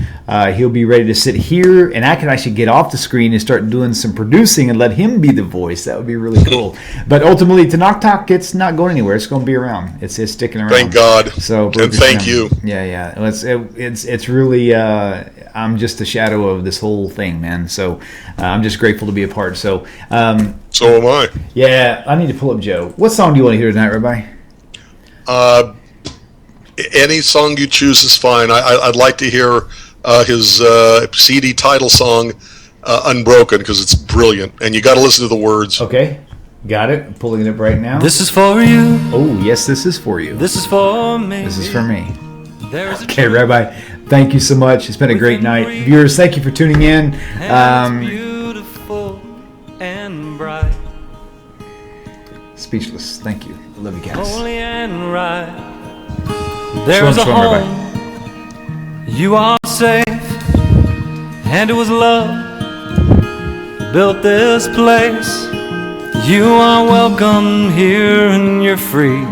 he'll be ready to sit here, and I can actually get off the screen and start doing some producing and let him be the voice. That would be really cool. But ultimately, Tanakh Talk, it's not going anywhere. It's going to be around. It's sticking around. Thank God. So, and thank you. Yeah. It's really, I'm just a shadow of this whole thing, man. So I'm just grateful to be a part. So so am I. Yeah, I need to pull up Joe. What song do you want to hear tonight, Rabbi? Any song you choose is fine. I'd like to hear his CD title song, Unbroken, because it's brilliant, and you got to listen to the words. Okay, got it. I'm pulling it up right now. This is for you. Oh, yes, this is for you. This is for me. This is for me. There's Okay, Rabbi, thank you so much. It's been a great night. Viewers, thank you for tuning in. Beautiful and bright. Speechless. Thank you. I love you guys. Holy and right. There's a Rabbi. home. You are safe. And it was love that built this place. You are welcome here and you're free.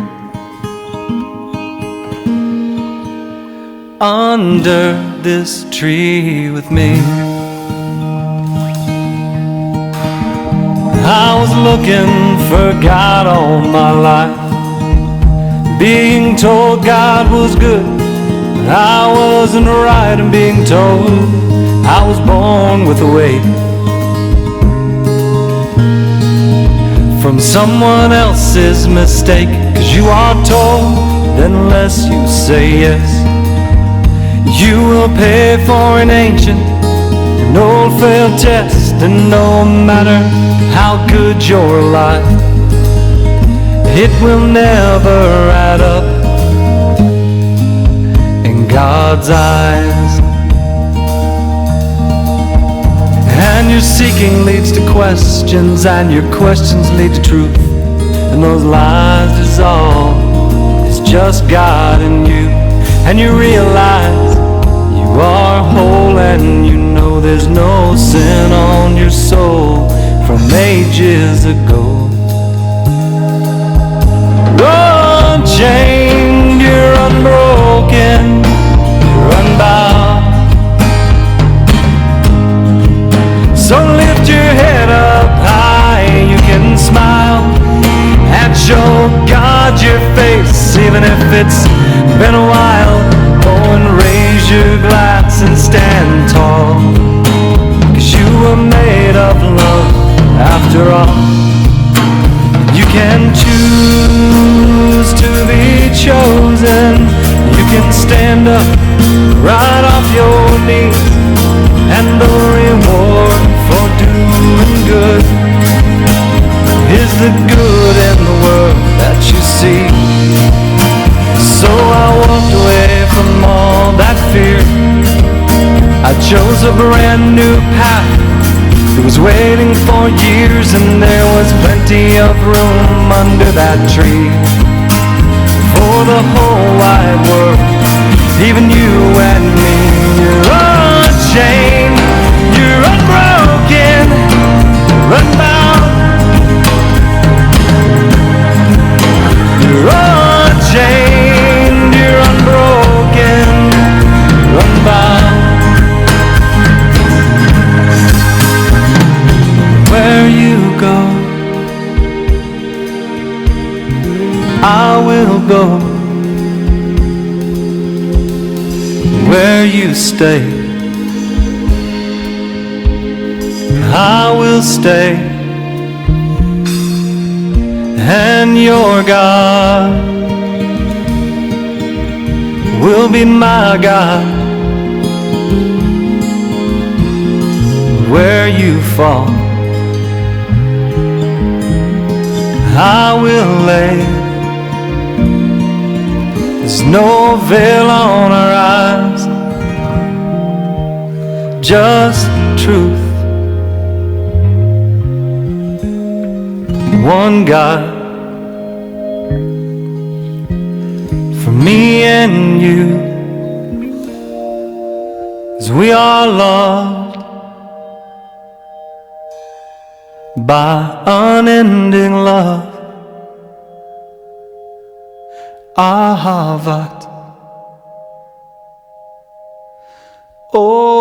Under this tree with me. I was looking for God all my life, being told God was good. I wasn't right in being told I was born with a weight from someone else's mistake. 'cause you are told that unless you say yes, you will pay for an ancient, an old failed test. And no matter how good your life, it will never add up in God's eyes. And your seeking leads to questions, and your questions lead to truth, and those lies dissolve. It's just God and you, and you realize you are whole, and you know there's no sin on your soul from ages ago. You're unchained, you're unbroken, you're unbound. So lift your head up high, you can smile and show God your face, even if it's been a while. Oh, and raise your glass and stand tall, 'cause you were made of love after all. You can choose to be chosen, you can stand up right off your knees, and the reward for doing good is the good in the world that you see. So I walked away from all that fear, I chose a brand new path. It was waiting for years, and there was plenty of room under that tree for the whole wide world, even you and me. You're unchained, you're unbroken, you're unbound. You're unchained, you're unbroken, you're unbound. Where you go, I will go. Where you stay, I will stay. And your God will be my God. Where you fall, I will lay. There's no veil on our eyes, just truth. One God for me and you, 'cause we are loved by unending love. Ahavat. Oh.